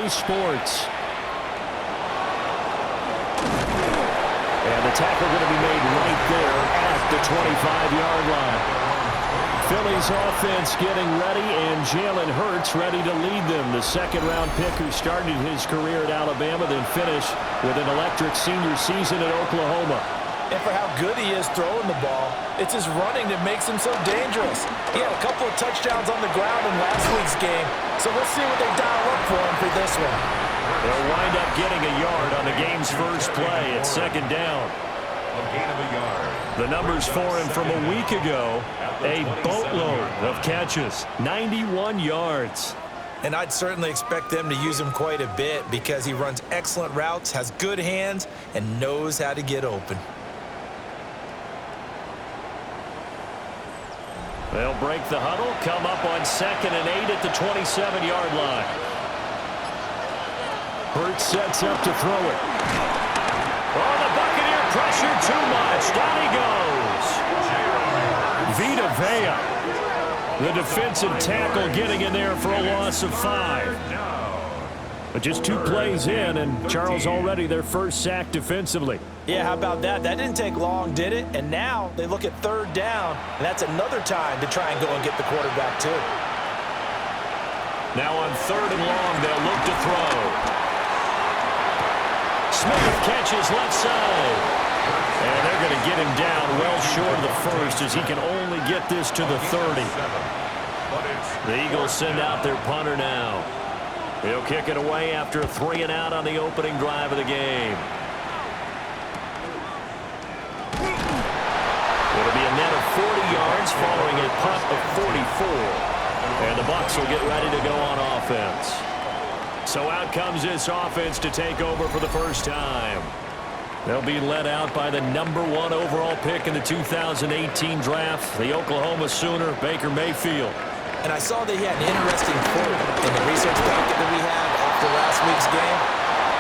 Philly sports. And the tackle going to be made right there at the 25-yard line. Philly's offense getting ready, and Jalen Hurts ready to lead them. The second-round pick who started his career at Alabama, then finished with an electric senior season at Oklahoma. And for how good he is throwing the ball, it's his running that makes him so dangerous. He had a couple of touchdowns on the ground in last week's game, so we'll see what they dial up for him for this one. They'll wind up getting a yard on the game's first play at second down. A gain of a yard. The numbers for him from a week ago, a boatload of catches, 91 yards. And I'd certainly expect them to use him quite a bit because he runs excellent routes, has good hands, and knows how to get open. They'll break the huddle, come up on 2nd and 8 at the 27-yard line. Hurts sets up to throw it. Oh, the Buccaneer pressure too much. Down he goes. Vita Vea, the defensive tackle, getting in there for a loss of 5. But just 2 plays in, and Charles already their first sack defensively. Yeah, how about that? That didn't take long, did it? And now they look at 3rd down, and that's another time to try and go and get the quarterback too. Now on 3rd and long, they'll look to throw. Smith catches left side. And they're going to get him down well short of the first as he can only get this to the 30. The Eagles send out their punter now. He'll kick it away after a 3-and-out on the opening drive of the game. It'll be a net of 40 yards following a punt of 44. And the Bucs will get ready to go on offense. So out comes this offense to take over for the first time. They'll be led out by the #1 overall pick in the 2018 draft, the Oklahoma Sooner, Baker Mayfield. And I saw that he had an interesting quote in the research packet that we had after last week's game.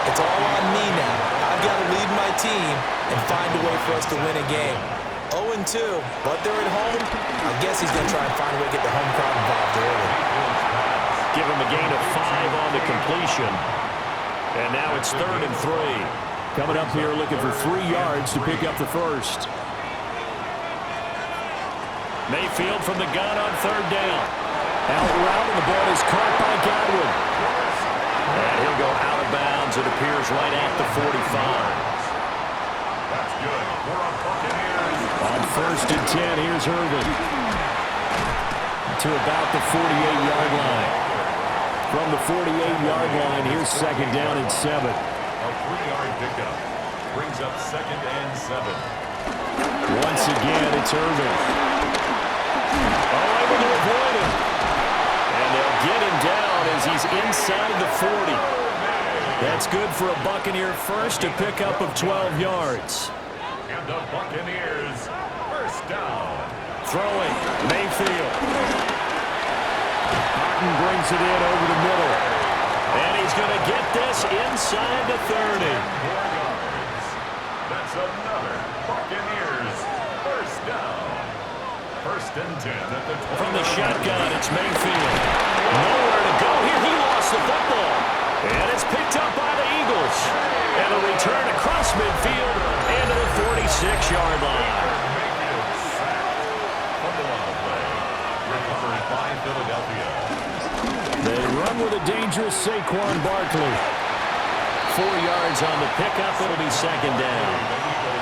It's all on me now. I've got to lead my team and find a way for us to win a game. 0-2, but they're at home. I guess he's going to try and find a way to get the home crowd involved early. Give him a gain of 5 on the completion. And now it's 3rd and 3. Coming up here looking for 3 yards to pick up the first. Mayfield from the gun on 3rd down. Out route, and the ball is caught by Godwin. And he'll go out of bounds. It appears right at the 45. That's good. We're on Buccaneers. On 1st and 10, here's Irvin. To about the 48-yard line. From the 48-yard line, here's 2nd down and 7. A 3-yard pickup. Brings up 2nd and 7. Once again, it's Irvin. Oh, able to avoid him. And they'll get him down as he's inside the 40. That's good for a Buccaneer first, a pickup of 12 yards. And the Buccaneers first down. Throwing, Mayfield. Cotton brings it in over the middle. And he's going to get this inside the 30. 4 yards. That's another Buccaneers first down. 1st and 10 at the 20. From the shotgun, it's Mayfield. Nowhere to go here. He lost the football. And it's picked up by the Eagles. And a return across midfield into the 46-yard line. Mayfield sacked. Fumble on the play. Recovered by Philadelphia. They run with a dangerous Saquon Barkley. 4 yards on the pickup. It'll be 2nd down.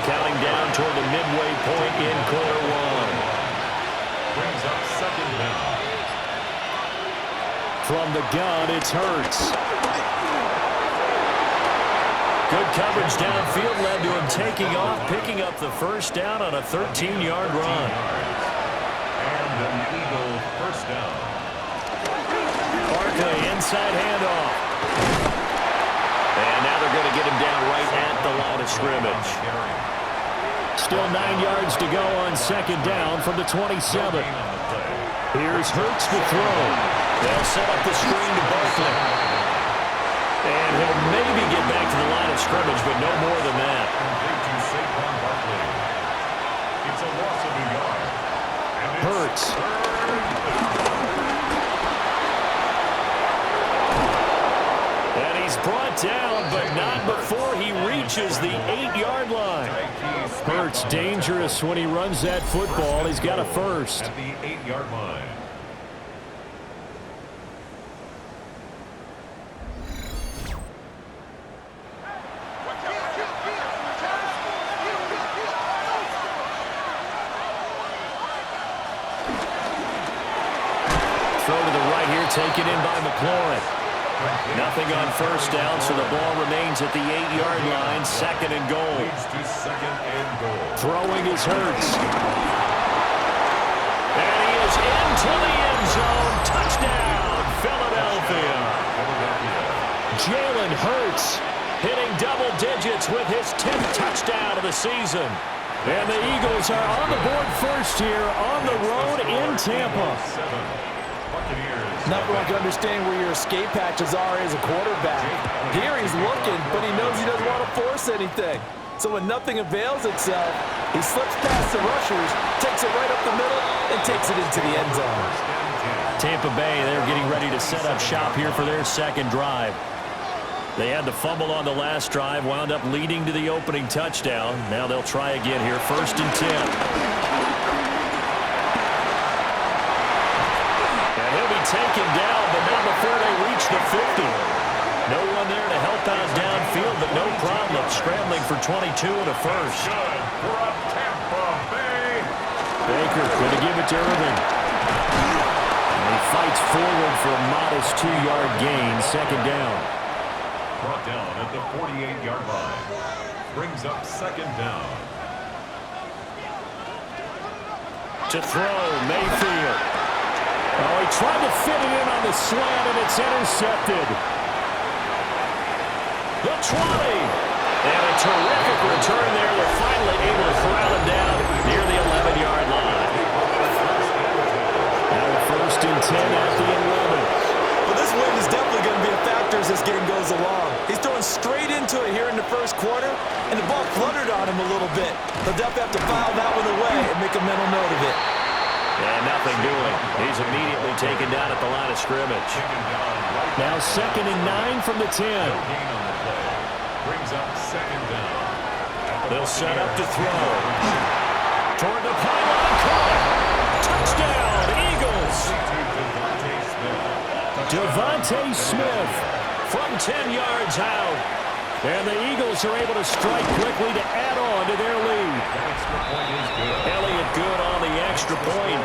Counting down toward the midway point in quarter 1. Brings up 2nd down. From the gun, it's Hurts. Good coverage downfield led to him taking off, picking up the first down on a 13-yard run. And an Eagle first down. Barkley, inside handoff. And now they're going to get him down right at the line of scrimmage. Still 9 yards to go on 2nd down from the 27. Here's Hurts to throw. They'll set up the screen to Barkley. And he'll maybe get back to the line of scrimmage, but no more than that. It's a loss of a yard. Hurts. And he He's brought down, but not before he reaches the 8-yard line. Hurts dangerous when he runs that football. He's got a first. At the 8-yard line. Throw to the right here, taken in by McLaurin. Nothing on first down, so the ball remains at the 8-yard line, second and goal. Leads to second and goal. Throwing is Hurts. And he is into the end zone. Touchdown, Philadelphia. Jalen Hurts hitting double digits with his 10th touchdown of the season. And the Eagles are on the board first here on the road in Tampa. Nothing like understanding where your escape patches are as a quarterback. Here he's looking, but he knows he doesn't want to force anything. So when nothing avails itself, he slips past the rushers, takes it right up the middle, and takes it into the end zone. Tampa Bay, they're getting ready to set up shop here for their second drive. They had the fumble on the last drive, wound up leading to the opening touchdown. Now they'll try again here, first and 10. Taken down, but not before they reach the 50. No one there to help out downfield, but no problem scrambling for 22 and a first. Good for Tampa Bay. Baker going to give it to Irving. And he fights forward for a modest 2-yard gain, second down. Brought down at the 48-yard line. Brings up second down. To throw, Mayfield. Oh, he tried to fit it in on the slant, and it's intercepted. The 20. And a terrific return there. They're finally able to corral him down near the 11-yard line. Now first and 10 at the 11. Well, this win is definitely going to be a factor as this game goes along. He's throwing straight into it here in the first quarter, and the ball fluttered on him a little bit. He'll definitely have to file that one away and make a mental note of it. And nothing doing. He's immediately taken down at the line of scrimmage. Now second and 9 from the 10. Brings up second down. They'll set up to throw. Toward the pylon. Caught. Touchdown, Eagles. Devontae Smith from 10 yards out. And the Eagles are able to strike quickly to add on to their lead. Extra point is good. Elliott good on the extra point.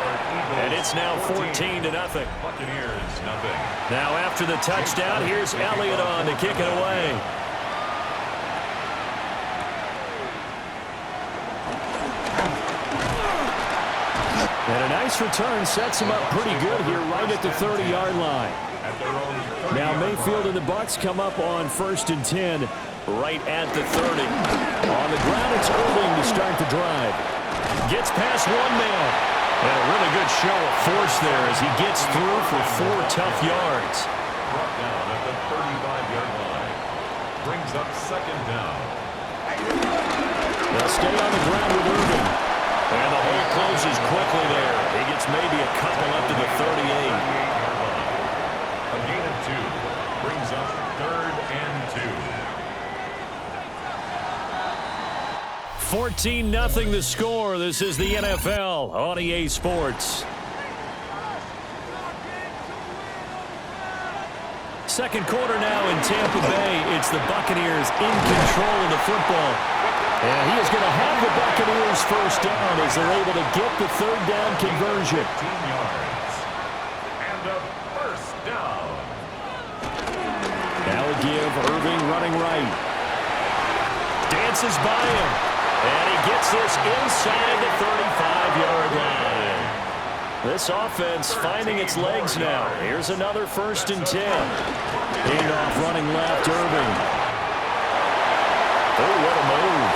And it's now 14-0. Buccaneers, nothing. Now after the touchdown, here's Elliott on to kick it away. And a nice return sets him up pretty good here right at the 30-yard line. Now Mayfield and the Bucs come up on first and 10 right at the 30. On the ground, it's Irving to start the drive. Gets past one man. And a really good show of force there as he gets through for 4 tough yards. Brought down at the 35-yard line. Brings up second down. They'll stay on the ground with Irving. And the hole closes quickly there. He gets maybe a couple up to the 38. A gain of 2. Brings up third and 2. 14-0 the score. This is the NFL on EA Sports. Second quarter now in Tampa Bay. It's the Buccaneers in control of the football. And he is going to have the Buccaneers first down as they're able to get the third down conversion. 15 yards. And a first down. Now a give, Irving running right. Dances by him. And he gets this inside the 35-yard line. This offense finding its legs now. Here's another first and 10. Handoff running left, Irving. Oh, what a move.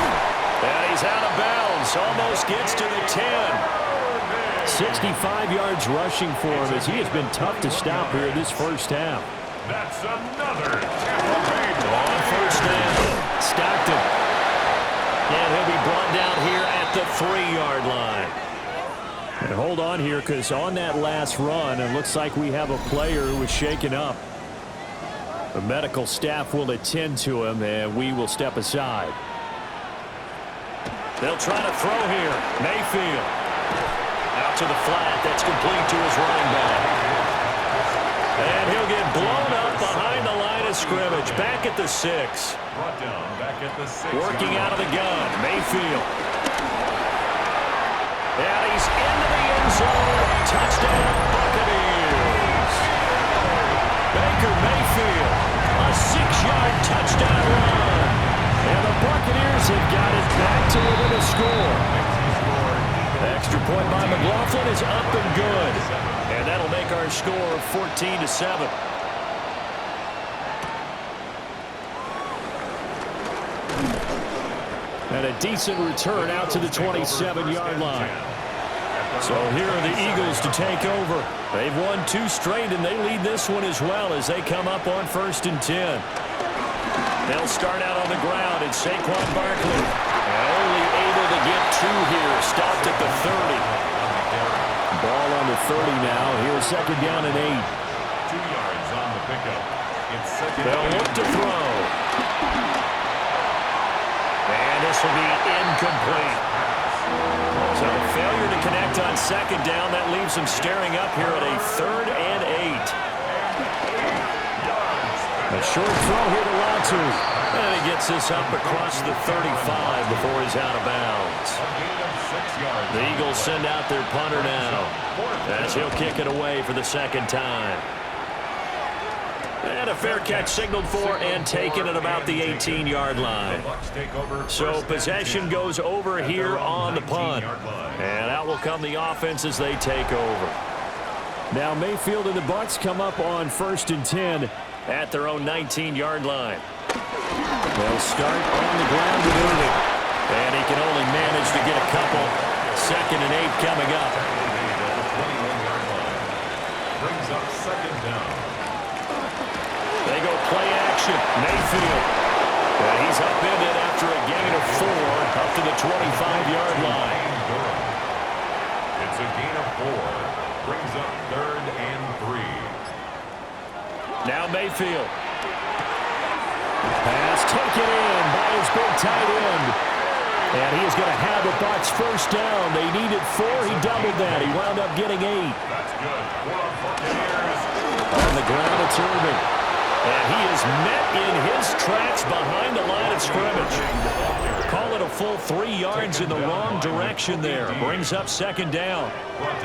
And he's out of bounds. Almost gets to the 10. 65 yards rushing for him as he has been tough to stop here this first half. That's another Tampa Bay On first down. Stockton. And he'll be brought down here at the 3-yard line. And hold on here, because on that last run, it looks like we have a player who was shaken up. The medical staff will attend to him, and we will step aside. They'll try to throw here. Mayfield. Out to the flat. That's complete to his running back. And he'll get blown up behind the line of scrimmage. Back at the 6. Brought down back at the 6. Working out of the gun. Mayfield. And he's into the end zone. Touchdown, Buccaneers. Baker Mayfield. A 6-yard touchdown run. And the Buccaneers have got it back to within a score. Extra point by McLaughlin is up and good. And that'll make our score 14-7. And a decent return out to the 27-yard line. So here are the Eagles to take over. They've won 2 straight, and they lead this one as well as they come up on 1st and 10. They'll start out on the ground, and Saquon Barkley only able to get 2 here. Stopped at the 30. Ball on the 30 now. Here's 2nd down and 8. 2 yards on the pickup. It's 2nd. They'll look to throw. And this will be incomplete. So a failure to connect on 2nd down. That leaves them staring up here at a 3rd and 8. A short throw here to Latu. And he gets this up across the 35 before he's out of bounds. The Eagles send out their punter now, as he'll kick it away for the 2nd time. And a fair catch signaled for and taken at about the 18-yard line. So possession goes over here on the punt. And out will come the offense as they take over. Now Mayfield and the Bucs come up on 1st and 10 at their own 19-yard line. They'll start on the ground with Irving. And he can only manage to get a couple. 2nd and 8 coming up. Brings up 2nd down. They go play action. Mayfield. And he's upended after a gain of 4 up to the 25-yard line. It's a gain of 4. Brings up 3rd and 3. Now Mayfield. Pass taken in by his big tight end. And he is going to have the Bucs 1st down. They needed 4. He doubled that. He wound up getting 8. That's good. Buccaneers. On the ground, it's Irving. And he is met in his tracks behind the line of scrimmage. Call it a full 3 yards in the wrong direction there. Brings up 2nd down.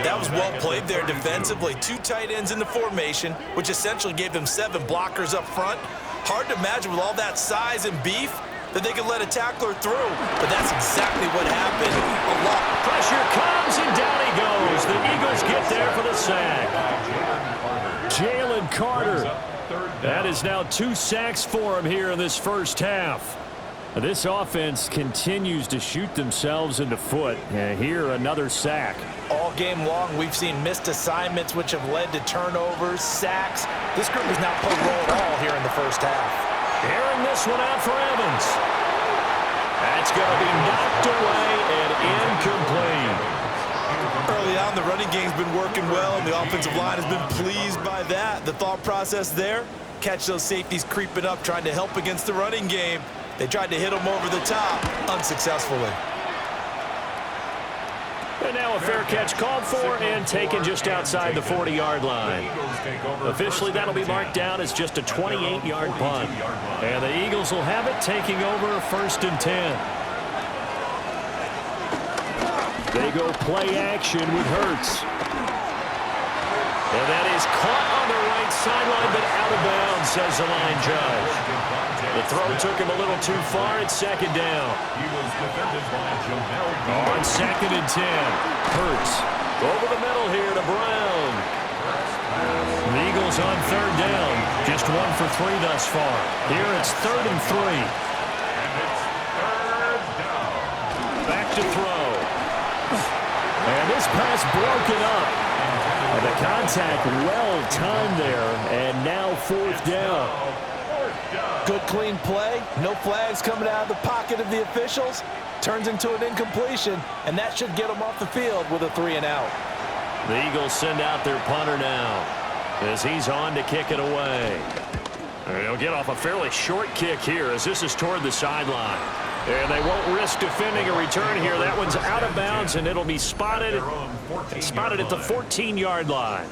That was well played there defensively. 2 tight ends in the formation, which essentially gave them 7 blockers up front. Hard to imagine with all that size and beef that they could let a tackler through. But that's exactly what happened. A lot. Pressure comes, and down he goes. The Eagles get there for the sack. Jalen Carter. That is now 2 sacks for him here in this 1st half. This offense continues to shoot themselves in the foot. And here, another sack. All game long, we've seen missed assignments, which have led to turnovers, sacks. This group has not played well at all here in the 1st half. Airing this one out for Evans. That's going to be knocked away and incomplete. Early on, the running game's been working well, and the offensive line has been pleased by that. The thought process there, catch those safeties creeping up, trying to help against the running game. They tried to hit them over the top, unsuccessfully. And now a fair catch called for and taken just outside the 40-yard line. Officially, that'll be marked down as just a 28-yard punt. And the Eagles will have it, taking over 1st and 10. They go play action with Hurts. And that is caught on the right sideline, but out of bounds, says the line judge. The throw took him a little too far. It's 2nd down. He was defended by Jamel. On 2nd and 10, Hurts over the middle here to Brown. The Eagles on 3rd down, just 1 for 3 thus far. Here it's 3rd and 3. And it's 3rd down. Back to throw. And this pass broken up. And the contact well timed there, and now 4th down. Good clean play, no flags coming out of the pocket of the officials. Turns into an incompletion, and that should get them off the field with a 3 and out. The Eagles send out their punter now as he's on to kick it away. They'll get off a fairly short kick here as this is toward the sideline. And they won't risk defending a return here. That one's out of bounds, and it'll be spotted at the 14-yard line.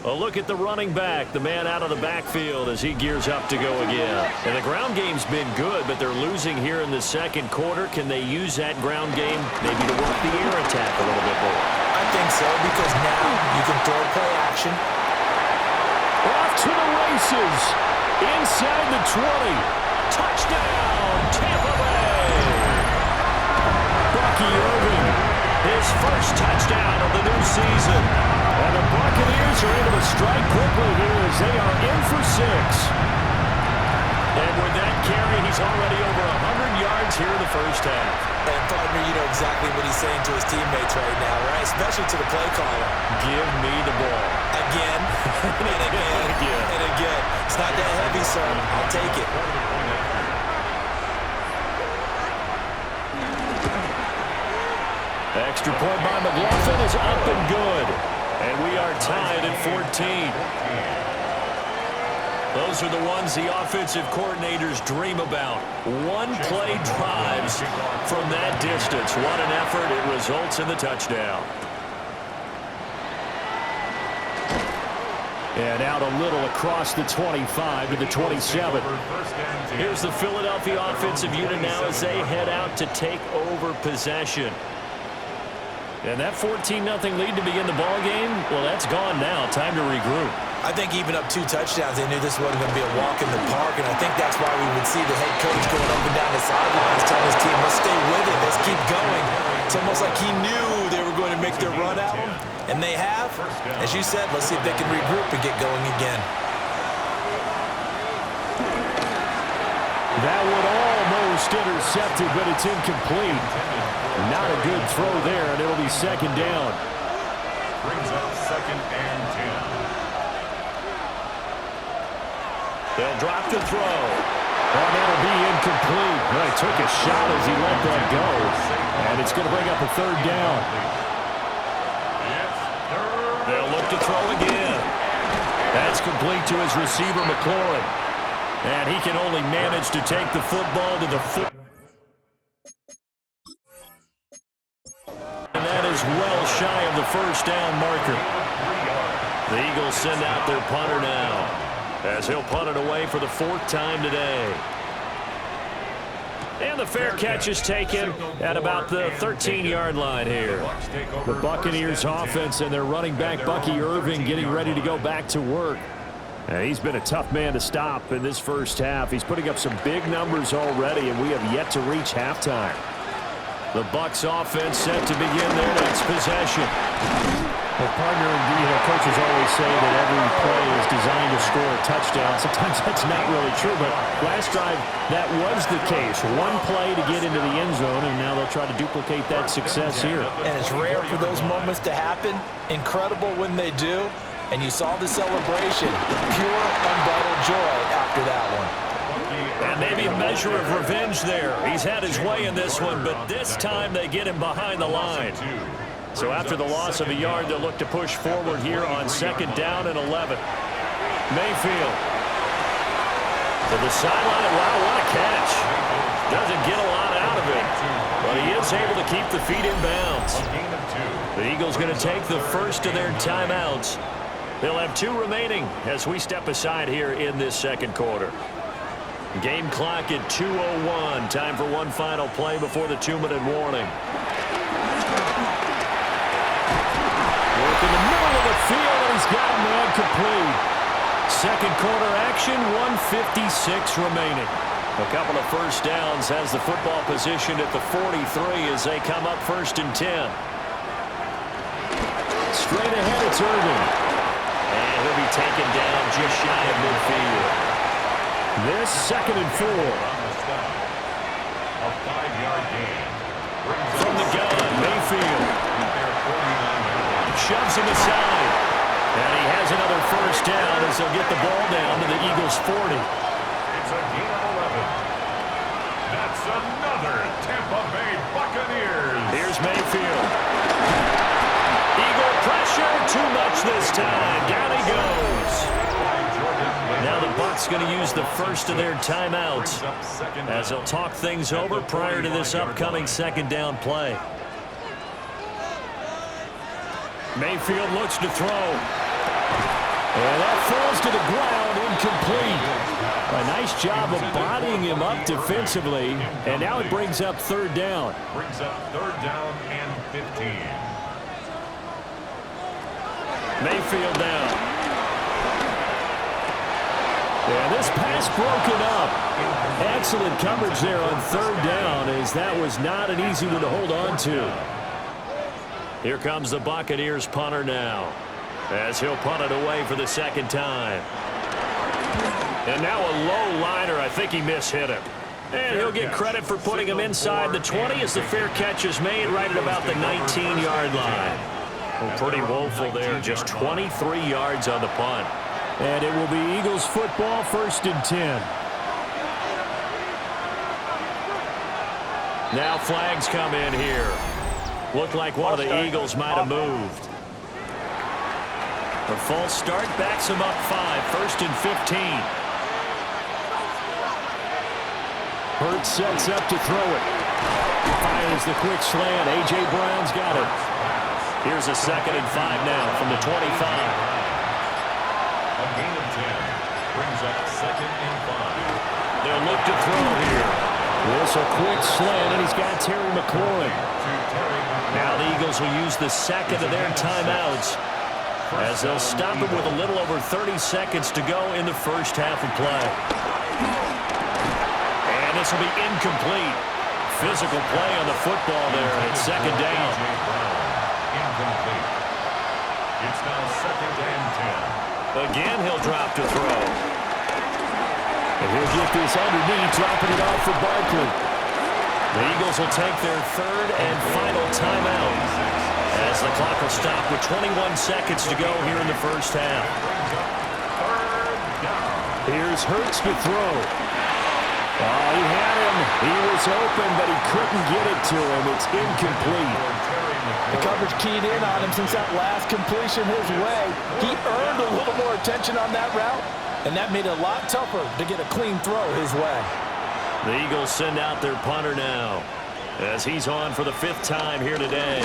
A look at the running back, the man out of the backfield as he gears up to go again. And the ground game's been good, but they're losing here in the second quarter. Can they use that ground game maybe to work the air attack a little bit more? I think so, because now you can throw play action. Off to the races. Inside the 20. Touchdown, Tampa Bay. Bucky Irving, his first touchdown of the new season. And the Buccaneers are able to strike quickly here as they are in for 6. And with that carry, he's already over 100 yards here in the first half. And partner, you know exactly what he's saying to his teammates right now, right? Especially to the play caller. Give me the ball. Again, and again, and again. It's not that heavy, sir. I'll take it. Extra point by McLaughlin is up and good. And we are tied at 14. Those are the ones the offensive coordinators dream about. One-play drives from that distance. What an effort. It results in the touchdown. And out a little across the 25 to the 27. Here's the Philadelphia offensive unit now as they head out to take over possession. And that 14-0 lead to begin the ball game, well, that's gone now. Time to regroup. I think even up 2 touchdowns, they knew this wasn't going to be a walk in the park, and I think that's why we would see the head coach going up and down the sidelines telling his team, let's stay with it, let's keep going. It's almost like he knew they were going to make their run at him, and they have. As you said, let's see if they can regroup and get going again. That one almost intercepted, but it's incomplete. Not a good throw there, and it'll be second down. Brings up 2nd and 10. They'll drop the throw. Oh, that'll be incomplete. Well, he took a shot as he let that go. And it's going to bring up a 3rd down. They'll look to throw again. That's complete to his receiver, McLaurin. And he can only manage to take the football to the foot. And that is well shy of the first down marker. The Eagles send out their punter now, as he'll punt it away for the 4th time today. And the fair catch is taken at about the 13-yard line here. The Buccaneers offense and their running back, Bucky Irving, getting ready to go back to work. He's been a tough man to stop in this first half. He's putting up some big numbers already, and we have yet to reach halftime. The Bucs offense set to begin their next possession. Well, partner, coaches always say that every play is designed to score a touchdown. Sometimes that's not really true, but last drive, that was the case. One play to get into the end zone, and now they'll try to duplicate that success here. And it's rare for those moments to happen. Incredible when they do. And you saw the celebration. Pure, unbridled joy after that one. And maybe a measure of revenge there. He's had his way in this one, but this time they get him behind the line. So after the loss of a yard, they'll look to push forward here on 2nd down and 11. Mayfield to the sideline. Wow, what a catch. Doesn't get a lot out of it, but he is able to keep the feet in bounds. The Eagles going to take the first of their timeouts. They'll have 2 remaining as we step aside here in this second quarter. Game clock at 2:01. Time for one final play before the 2-minute warning. Work in the middle of the field, and he's got a man complete. Second quarter action, 1:56 remaining. A couple of first downs has the football positioned at the 43 as they come up 1st and 10. Straight ahead, it's Irving. And he'll be taken down just shy of midfield. This 2nd and 4. A 5-yard gain. From the gun, Mayfield shoves him aside. And he has another first down as they'll get the ball down to the Eagles' 40. It's a gain of 11. That's another Tampa Bay Buccaneers. Here's Mayfield. Eagle pressure, too much this time. Down he goes. Now the Bucs Bucs going to use the first of their timeouts as they'll talk things over prior to this upcoming second down play. Mayfield looks to throw. And that falls to the ground, incomplete. A nice job of bodying him up defensively, and now it brings up third down. Brings up third down and 15. Mayfield down. And this pass broken up. Excellent coverage there on third down, as that was not an easy one to hold on to. Here comes the Buccaneers punter now, as he'll punt it away for the second time. And now a low liner. I think he mishit him. And he'll get credit for putting him inside the 20 as the fair catch is made right at about the 19-yard line. Well, pretty woeful there. Just 23 yards on the punt. And it will be Eagles football, 1st and 10. Now flags come in here. Looked like one of the Eagles might have moved. The false start backs him up 5, 1st and 15. Hurts sets up to throw it. Fires the quick slant. A.J. Brown's got it. Here's a 2nd and 5 now from the 25. A gain of 10 brings up 2nd and 5. They'll look to throw here. This a quick slant, and he's got Terry McLaurin. Now the Eagles will use the 2nd of their timeouts, as they'll stop it with a little over 30 seconds to go in the first half of play. And this will be incomplete. Physical play on the football there at 2nd down. Incomplete. It's now 2nd and 10. Again, he'll drop to throw. And he'll get this underneath, dropping it off for Barkley. The Eagles will take their 3rd and final timeout, as the clock will stop with 21 seconds to go here in the first half. Here's Hurts to throw. Oh, he had him. He was open, but he couldn't get it to him. It's incomplete. The coverage keyed in on him since that last completion his way. He earned a little more attention on that route, and that made it a lot tougher to get a clean throw his way. The Eagles send out their punter now, as he's on for the 5th time here today.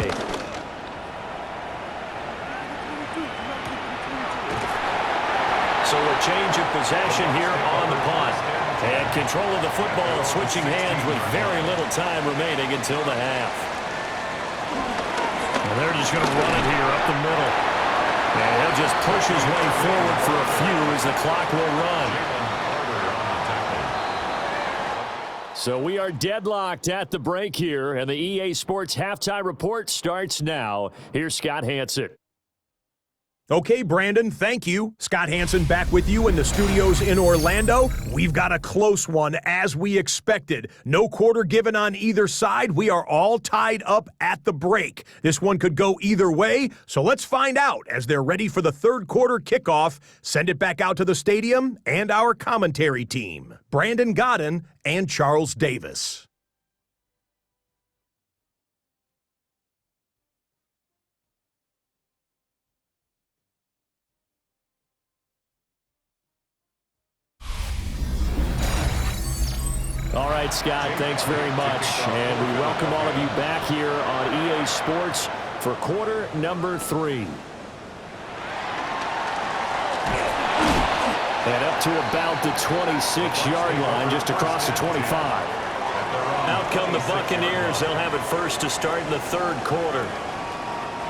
So a change of possession here on the punt. And control of the football switching hands with very little time remaining until the half. And they're just going to run it here up the middle. And he'll just push his way forward for a few as the clock will run. So we are deadlocked at the break here, and the EA Sports Halftime Report starts now. Here's Scott Hansen. Okay, Brandon, thank you. Scott Hansen back with you in the studios in Orlando. We've got a close one, as we expected. No quarter given on either side. We are all tied up at the break. This one could go either way, so let's find out as they're ready for the third quarter kickoff. Send it back out to the stadium and our commentary team, Brandon Godden and Charles Davis. All right, Scott, thanks very much. And we welcome all of you back here on EA Sports for quarter number 3. And up to about the 26-yard line, just across the 25. Out come the Buccaneers. They'll have it first to start in the third quarter.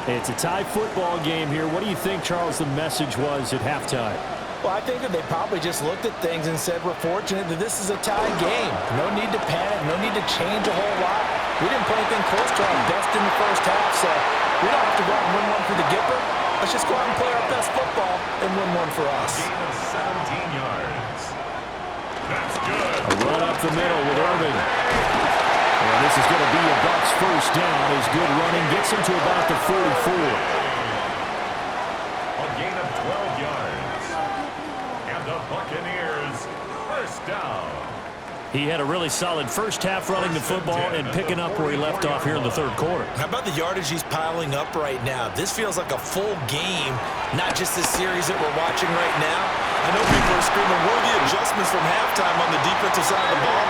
It's a tie football game here. What do you think, Charles, the message was at halftime? Well, I think that they probably just looked at things and said, we're fortunate that this is a tie game. No need to panic. No need to change a whole lot. We didn't play anything close to our best in the first half, so we don't have to go out and win one for the Gipper. Let's just go out and play our best football and win one for us. Gain of 17 yards. That's good. A run up the middle with Irving. And this is going to be a Bucs first down. His good running gets him to about the 44. A gain of 12 yards. And the Buccaneers first down. He had a really solid first half running the football and picking up where he left off here in the third quarter. How about the yardage he's piling up right now? This feels like a full game, not just this series that we're watching right now. I I know people are screaming, worthy adjustments from halftime on the defensive side of the ball.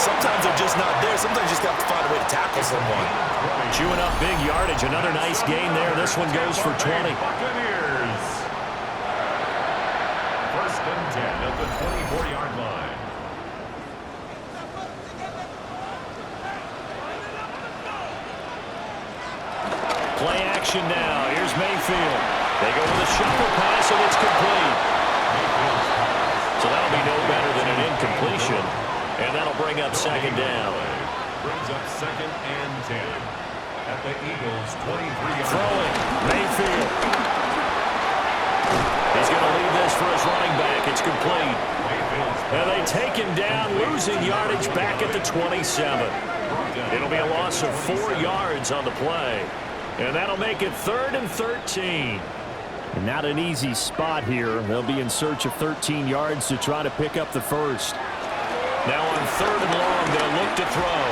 Sometimes they're just not there. Sometimes you just have to find a way to tackle someone. Chewing up big yardage. Another nice gain there. This one goes for 20. Buccaneers. First and 10 at the 24-yard line. Play action now. Here's Mayfield. They go with a shuffle pass, and it's complete. So that'll be no better than an incompletion. And that'll bring up second down. Brings up second and 10 at the Eagles' 23-yard line. Throwing. Mayfield. He's going to leave this for his running back. It's complete. And they take him down, losing yardage back at the 27. It'll be a loss of 4 yards on the play. And that'll make it 3rd and 13. Not an easy spot here. They'll be in search of 13 yards to try to pick up the first. Now on 3rd and long, they'll look to throw.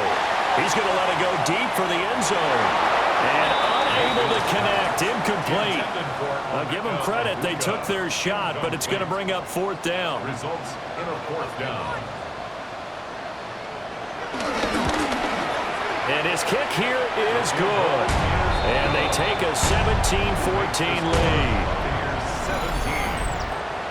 He's going to let it go deep for the end zone. And unable to connect. Incomplete. I'll give them credit. They took their shot, but it's going to bring up 4th down. Results in a 4th down. And his kick here is good. And they take a 17-14 lead.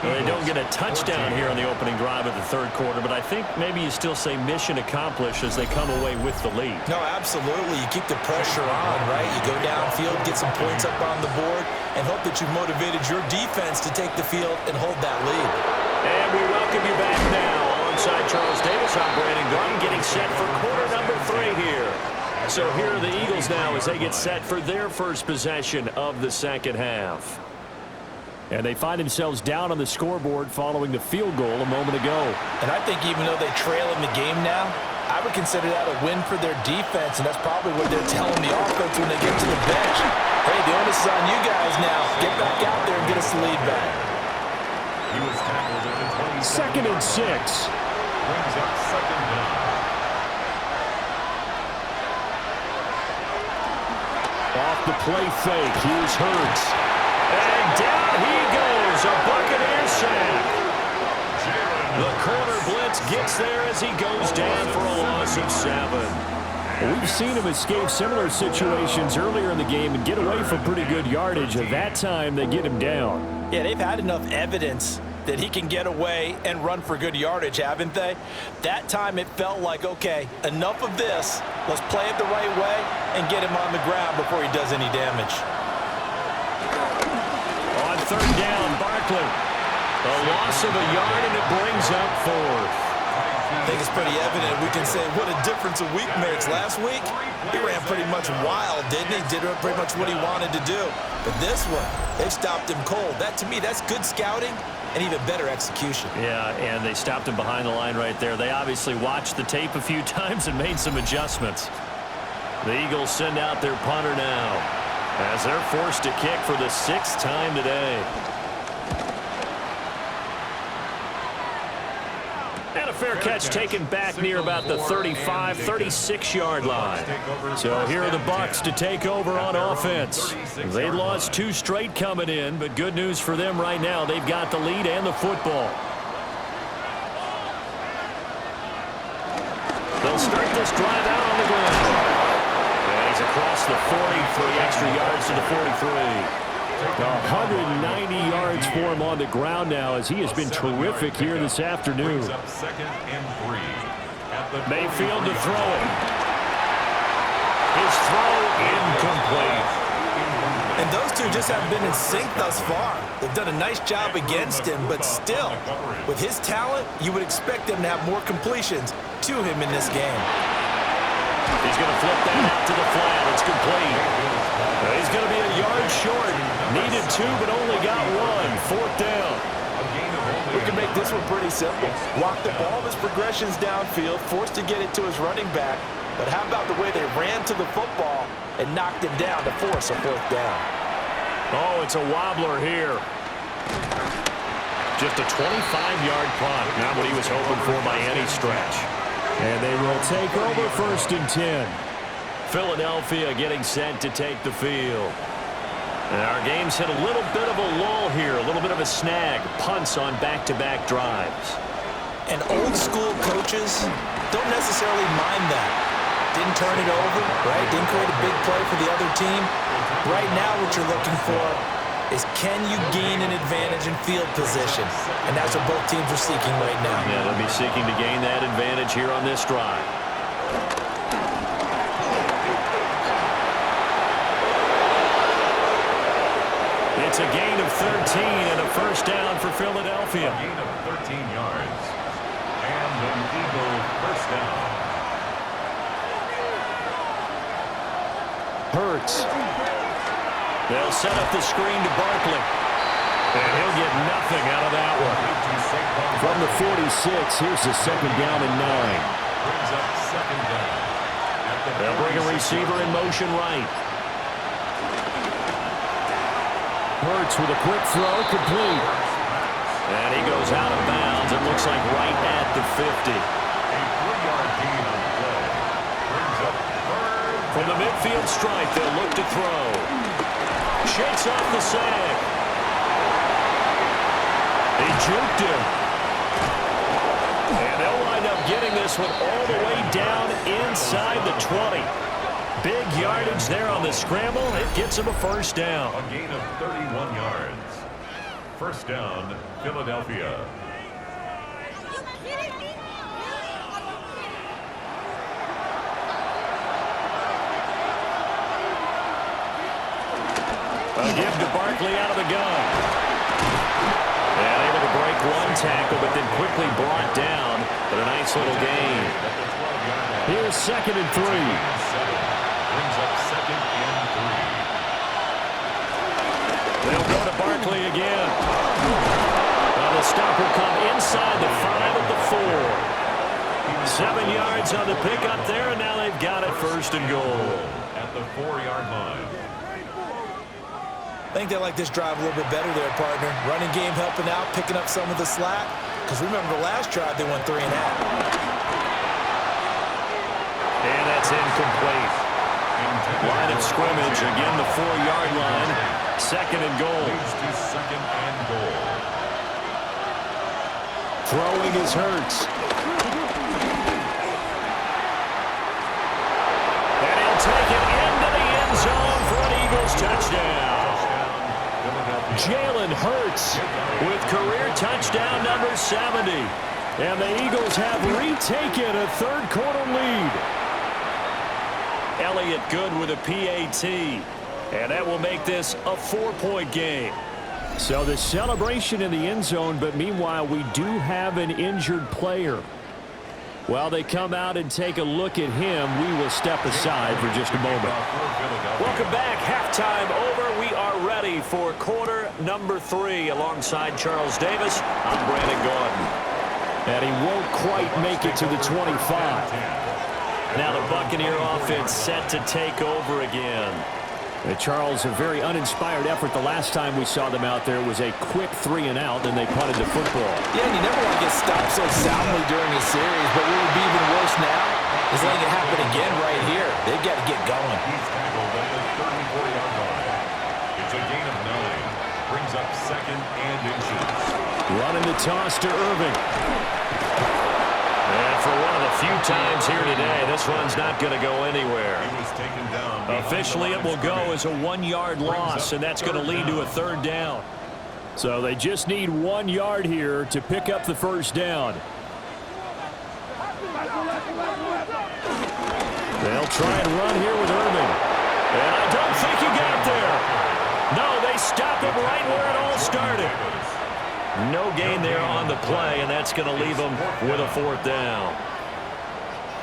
Well, they don't get a touchdown here on the opening drive of the 3rd quarter, but I think maybe you still say mission accomplished as they come away with the lead. No, absolutely. You keep the pressure on, right? You go downfield, get some points up on the board, and hope that you've motivated your defense to take the field and hold that lead. And we welcome you back now. Alongside Charles Davis, I'm Brandon Garden, getting set for quarter number 3 here. So here are the Eagles now as they get set for their first possession of the second half. And they find themselves down on the scoreboard following the field goal a moment ago. And I think even though they trail in the game now, I would consider that a win for their defense, and that's probably what they're telling the offense when they get to the bench. Hey, the onus is on you guys now. Get back out there and get us the lead back. He was tackled at the 2nd 27. and 6. Brings up second down. Off the play fake, here's Hurts. And down he goes, a Buccaneer sack. The corner blitz gets there as he goes down for a loss of 7. We've seen him escape similar situations earlier in the game and get away from pretty good yardage. At that time, they get him down. Yeah, they've had enough evidence that he can get away and run for good yardage, haven't they? That time it felt like, okay, enough of this. Let's play it the right way and get him on the ground before he does any damage. On 3rd down, Barkley. A loss of a yard, and it brings up 4th. I think it's pretty evident. We can say what a difference a week makes. Last week, he ran pretty much wild, didn't he? Did pretty much what he wanted to do. But this one, they stopped him cold. That, to me, that's good scouting and even better execution. Yeah, and they stopped him behind the line right there. They obviously watched the tape a few times and made some adjustments. The Eagles send out their punter now as they're forced to kick for the 6th time today. And a fair catch taken back near about the 35, 36-yard line. So here are the Bucs to take over on offense. They lost 2 straight coming in, but good news for them right now. They've got the lead and the football. They'll start this drive out on the ground. And he's across the 43, extra yards to the 43. 190 yards for him on the ground now as he has been terrific here this afternoon. Mayfield to throw it. His throw incomplete. And those two just haven't been in sync thus far. They've done a nice job against him, but still, with his talent, you would expect them to have more completions to him in this game. He's going to flip that out to the flat. It's complete. He's going to be a yard short. Needed 2, but only got 1. 4th down. We can make this one pretty simple. Walk the ball of his progressions downfield, forced to get it to his running back. But how about the way they ran to the football and knocked him down to force a 4th down? Oh, it's a wobbler here. Just a 25-yard punt. Not what he was hoping for by any stretch. And they will take over 1st and 10. Philadelphia getting set to take the field. And our game's hit a little bit of a lull here, a little bit of a snag. Punts on back-to-back drives. And old-school coaches don't necessarily mind that. Didn't turn it over, right? Didn't create a big play for the other team. Right now what you're looking for is can you gain an advantage in field position? And that's what both teams are seeking right now. Yeah, they'll be seeking to gain that advantage here on this drive. It's a gain of 13 and a first down for Philadelphia. A gain of 13 yards. And an Eagle first down. Hurts. They'll set up the screen to Barkley. And he'll get nothing out of that one. From the 46, here's the second down and 9. Brings up second down. They'll bring a receiver in motion right. Hurts with a quick throw, complete. And he goes out of bounds. It looks like right at the 50. A 3-yard gain on the play. Brings up third. From the midfield stripe, they'll look to throw. Shakes off the sag. He juked him. And they'll wind up getting this one all the way down inside the 20. Big yardage there on the scramble. It gets him a first down. A gain of 31 yards. First down, Philadelphia. A give to Barkley out of the gun. And able to break one tackle, but then quickly brought down. But a nice little gain. Here's second and 3. Brings up second and 3. They'll go to Barkley again. Now the stop will come inside the 5 of the 4. 7 yards on the pickup there, and now they've got it first and goal. At the 4-yard line. I think they like this drive a little bit better there, partner. Running game helping out, picking up some of the slack. Because remember the last drive, they went 3 and out. And that's incomplete. Line of scrimmage, again the 4-yard line. Second and goal. Leads to second and goal. Throwing is Hurts. And he'll take it into the end zone for an Eagles touchdown. Jalen Hurts with career touchdown number 70. And the Eagles have retaken a third-quarter lead. Elliott good with a PAT. And that will make this a 4-point game. So the celebration in the end zone, but meanwhile we do have an injured player. While they come out and take a look at him, we will step aside for just a moment. Welcome back. Halftime over. We are ready for quarter number 3. Alongside Charles Davis, I'm Brandon Gordon. And he won't quite make it to the 25. Now the Buccaneer offense set to take over again. Charles, a very uninspired effort the last time we saw them out there was a quick 3 and out, and they punted the football. Yeah, and you never want to get stopped so soundly during a series, but what would be even worse now is letting it happen again right here. They've got to get going. He's tackled at the 34-yard line. It's a gain of 9. Brings up second and inches. Running the toss to Irving. And for one of the few times here today, this one's not going to go anywhere. He was taken down. Officially, it will go as a 1-yard loss, and that's going to lead to a third down. So they just need 1 yard here to pick up the first down. They'll try and run here with Irving. And I don't think he got there. No, they stop him right where it all started. No gain there on the play, and that's going to leave them with a 4th down.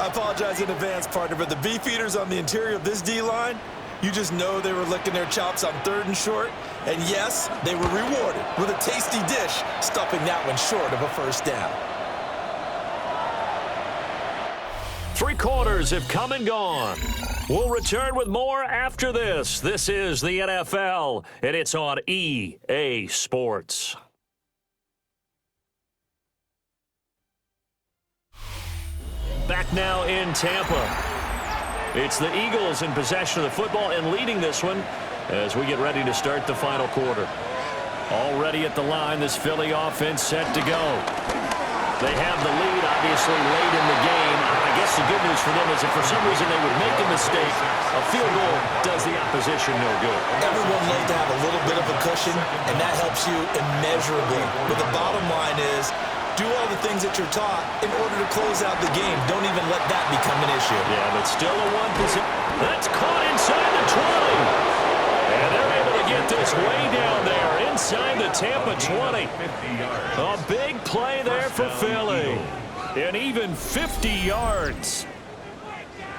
I apologize in advance, partner, but the beefeaters on the interior of this D-line, you just know they were licking their chops on 3rd and short. And yes, they were rewarded with a tasty dish, stuffing that one short of a first down. 3 quarters have come and gone. We'll return with more after this. This is the NFL, and it's on EA Sports. Back now in Tampa. It's the Eagles in possession of the football and leading this one as we get ready to start the final quarter. Already at the line, this Philly offense set to go. They have the lead, obviously, late in the game. I guess the good news for them is if for some reason they would make a mistake, a field goal does the opposition no good. Everyone loves to have a little bit of a cushion, and that helps you immeasurably. But the bottom line is, do all the things that you're taught in order to close out the game. Don't even let that become an issue. Yeah, but still a one position. That's caught inside the 20. And they're able to get this way down there inside the Tampa 20. A big play there for Philly. And even 50 yards.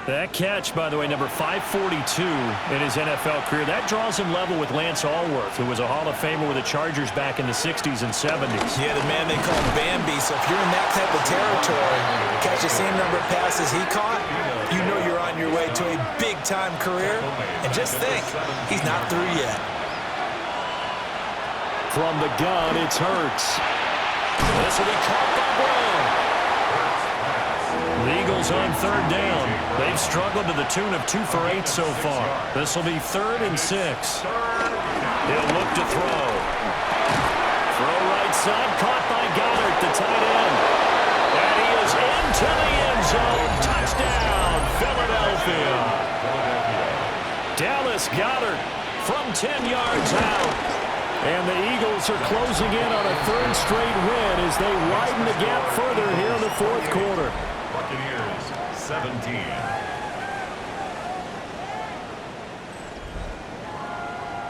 That catch, by the way, number 542 in his NFL career. That draws him level with Lance Allworth, who was a Hall of Famer with the Chargers back in the 60s and 70s. Yeah, the man they call Bambi. So if you're in that type of territory, catch the same number of passes he caught, you know you're on your way to a big-time career. And just think, he's not through yet. From the gun, it's Hurts. This will be caught by Brown. The Eagles on third down. They've struggled to the tune of 2 for 8 so far. This will be 3rd and 6. He'll look to throw. Throw right side, caught by Goddard, the tight end. And he is into the end zone. Touchdown, Philadelphia. Dallas Goddard from 10 yards out. And the Eagles are closing in on a 3rd straight win as they widen the gap further here in the 4th quarter. Buccaneers 17.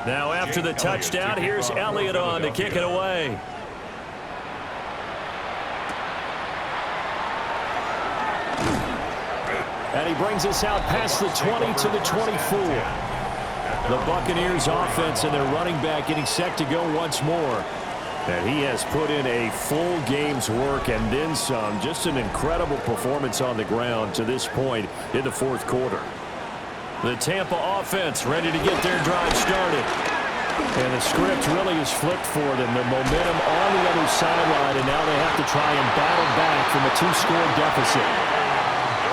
Now after the touchdown, here's Elliott on to kick it away. And he brings us out past the 20 to the 24. The Buccaneers offense and their running back getting set to go once more. And he has put in a full game's work and then some. Just an incredible performance on the ground to this point in the 4th quarter. The Tampa offense ready to get their drive started. And the script really is flipped for them. The momentum on the other sideline, and now they have to try and battle back from a 2-score deficit.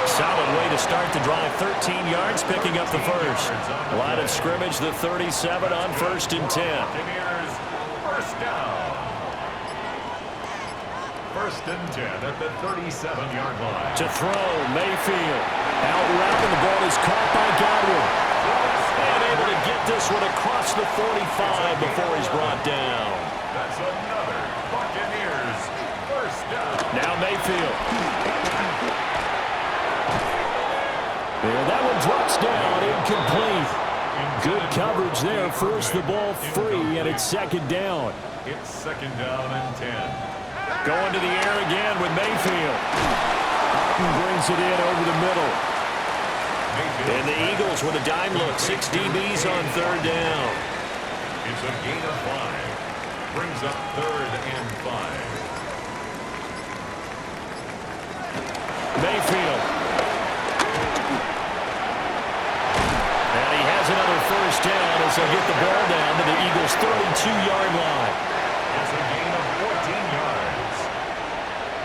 Solid way to start the drive. 13 yards, picking up the first. Line of scrimmage, the 37 on 1st and 10. Buccaneers first down. 1st and 10 at the 37-yard line. To throw, Mayfield. Out route, and the ball is caught by Godwin. And able to get this one across the 45 before he's brought down. That's another Buccaneers first down. Now Mayfield. And that one drops down, incomplete. Good coverage there, forced the ball free, and it's 2nd down. It's 2nd down and 10. Going to the air again with Mayfield. Houghton brings it in over the middle. And the Eagles with a dime look. 6 DBs on 3rd down. It's a gain of 5. Brings up 3rd and 5. Mayfield. And he has another first down as they'll get the ball down to the Eagles' 32-yard line. It's a gain of 14 yards.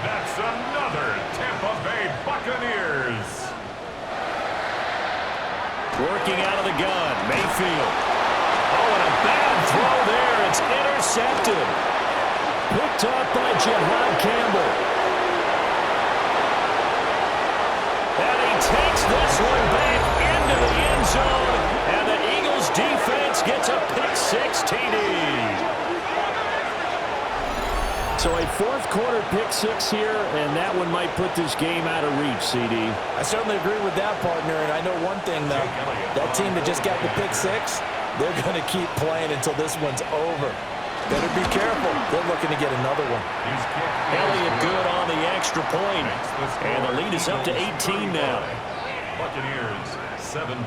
That's another Tampa Bay Buccaneers. Working out of the gun, Mayfield. Oh, and a bad throw there. It's intercepted. Picked up by Jihad Campbell. And he takes this one back into the end zone. And the Eagles defense gets a pick-6 TD. So a 4th quarter pick-6 here, and that one might put this game out of reach, CD. I certainly agree with that, partner. And I know one thing, though. That team that just got the pick-6, they're going to keep playing until this one's over. Better be careful. They're looking to get another one. Elliott good on the extra point. And the lead is up to 18 now. Buccaneers 17.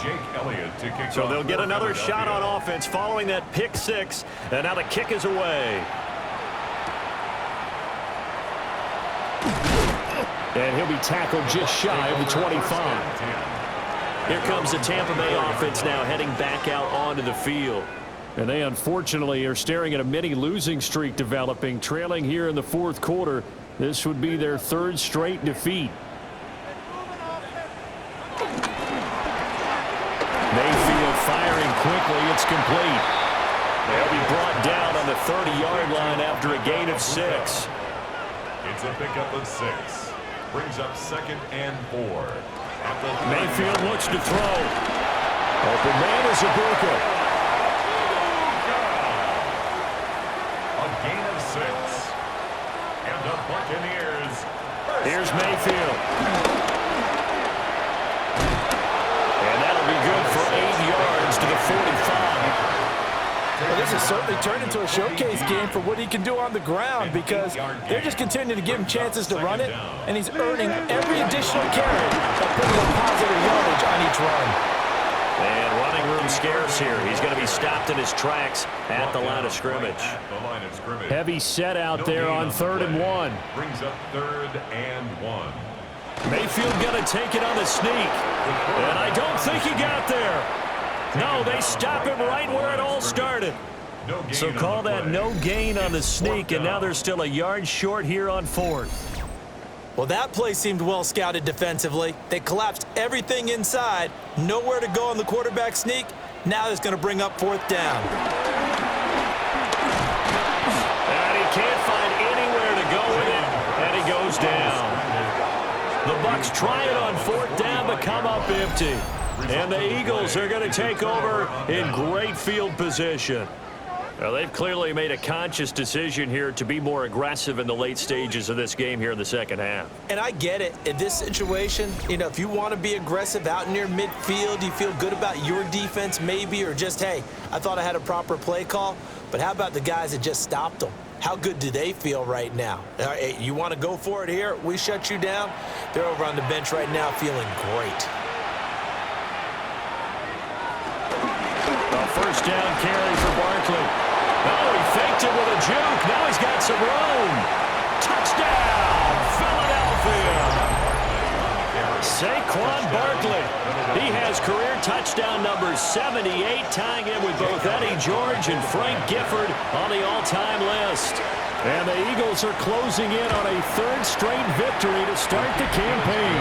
Jake Elliott to kick. So they'll get another shot on offense following that pick-6. And now the kick is away. And he'll be tackled just shy of the 25. Here comes the Tampa Bay offense now heading back out onto the field. And they unfortunately are staring at a mini losing streak developing, trailing here in the 4th quarter. This would be their 3rd straight defeat. It's complete. They'll be brought down on the 30-yard line after a gain of 6. It's a pickup of 6. Brings up 2nd and 4. Mayfield looks to throw. Open man is Ibuka. A gain of 6. And the Buccaneers. Here's Mayfield. And that'll be good for 8 yards to the 45. Well, this has certainly turned into a showcase game for what he can do on the ground because they're just continuing to give him chances to run it, and he's earning every additional carry by putting up positive yardage on each run. And running room scarce here. He's going to be stopped in his tracks at the line of scrimmage. Heavy set out there on 3rd and 1. Brings up 3rd and 1. Mayfield going to take it on the sneak. And I don't think he got there. No, they stop him right where it all started. So call that no gain on the sneak, and now they're still a yard short here on 4th. Well, that play seemed well scouted defensively. They collapsed everything inside. Nowhere to go on the quarterback sneak. Now it's going to bring up 4th down. And he can't find anywhere to go with it, and he goes down. The Bucs try it on 4th down, but come up empty. And the Eagles are going to take over in great field position. Now, they've clearly made a conscious decision here to be more aggressive in the late stages of this game here in the second half. And I get it. In this situation, if you want to be aggressive out near midfield, you feel good about your defense maybe, or just, hey, I thought I had a proper play call. But how about the guys that just stopped them? How good do they feel right now? Hey, you want to go for it here? We shut you down. They're over on the bench right now feeling great. First down carry for Barkley. Oh, he faked it with a juke. Now he's got some room. Touchdown, Philadelphia. Saquon Barkley. He has career touchdown number 78, tying in with both Eddie George and Frank Gifford on the all-time list. And the Eagles are closing in on a 3rd straight victory to start the campaign.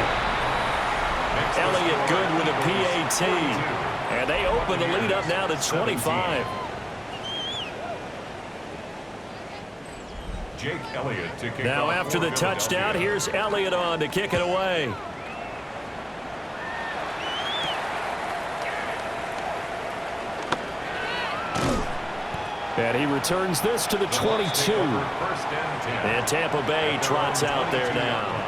Elliott good with a PAT. And they open the lead up now to 25. Jake Elliott to kick Now off after the touchdown, here's Elliott on to kick it away. And he returns this to the 22. And Tampa Bay trots out there now.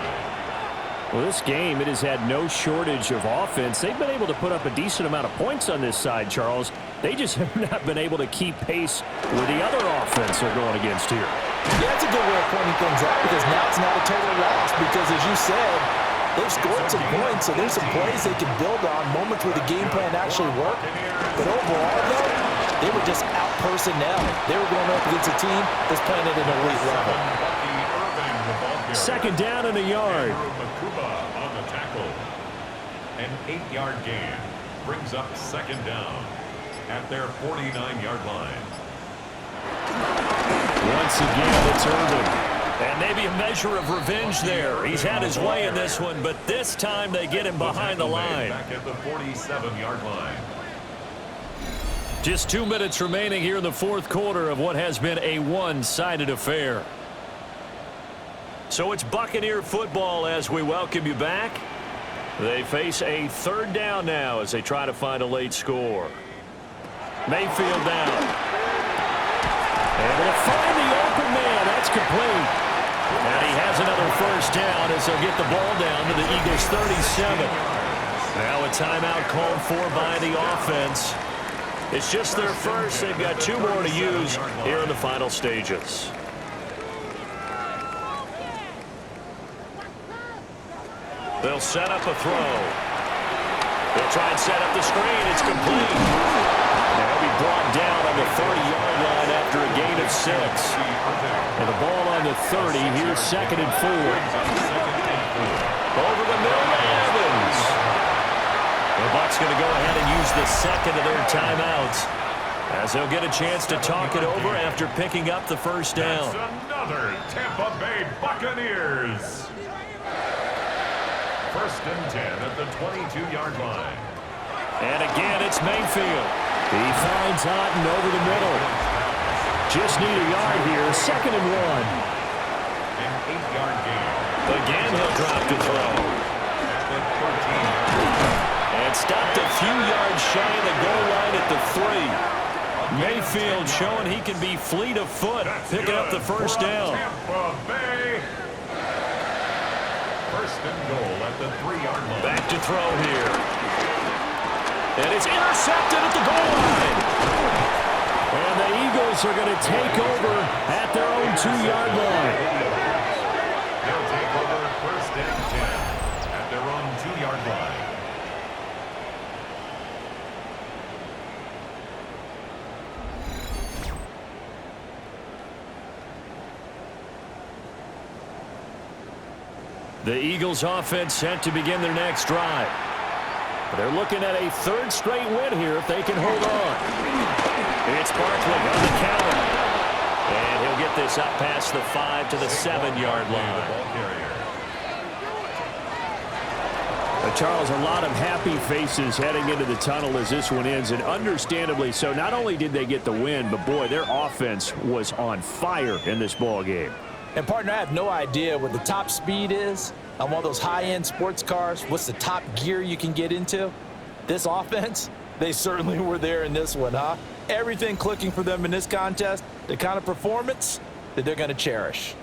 Well, this game, it has had no shortage of offense. They've been able to put up a decent amount of points on this side, Charles. They just have not been able to keep pace with the other offense they're going against here. Yeah, that's a good way of pointing things out because now it's not a total loss because, as you said, they've scored some points, so there's some plays they can build on, moments where the game plan actually worked. But overall, though, they were just out personnel. They were going up against a team that's playing at an elite level. 2nd down and a yard. On the tackle. An 8-yard gain brings up 2nd down at their 49-yard line. Once again, it's Irvin. And maybe a measure of revenge there. He's had his way in this one, but this time they get him behind the line. Back at the 47-yard line. Just 2 minutes remaining here in the 4th quarter of what has been a one-sided affair. So it's Buccaneer football as we welcome you back. They face a 3rd down now as they try to find a late score. Mayfield down. Able to find the open man. That's complete. And he has another 1st down as they'll get the ball down to the Eagles' 37. Now a timeout called for by the offense. It's just their first. They've got 2 more to use here in the final stages. They'll set up a throw. They'll try and set up the screen. It's complete. They'll be brought down on the 30-yard line after a gain of 6. And the ball on the 30. Here's 2nd and 4. Over the middle to Evans. The Bucs going to go ahead and use the 2nd of their timeouts as they'll get a chance to talk it over after picking up the 1st down. That's another Tampa Bay Buccaneers. 1st and 10 at the 22-yard line. And again, it's Mayfield. He finds Otten over the middle. Just need a yard here. 2nd and 1. An 8-yard gain. Again, he'll drop to throw. At the 13. And stopped a few yards shy of the goal line at the 3. Mayfield showing he can be fleet of foot, picking up the first down. Tampa Bay. 1st and goal at the 3-yard line. Back to throw here. And it's intercepted at the goal line. And the Eagles are going to take over at their own 2-yard line. They'll take over 1st and 10 at their own 2-yard line. The Eagles offense set to begin their next drive. They're looking at a 3rd straight win here if they can hold on. It's Barkley on the counter. And he'll get this up past the 5 to the 7-yard line. Charles, a lot of happy faces heading into the tunnel as this one ends, and understandably so. Not only did they get the win, but boy, their offense was on fire in this ball game. And, partner, I have no idea what the top speed is on one of those high-end sports cars. What's the top gear you can get into? This offense, they certainly were there in this one, huh? Everything clicking for them in this contest, the kind of performance that they're going to cherish.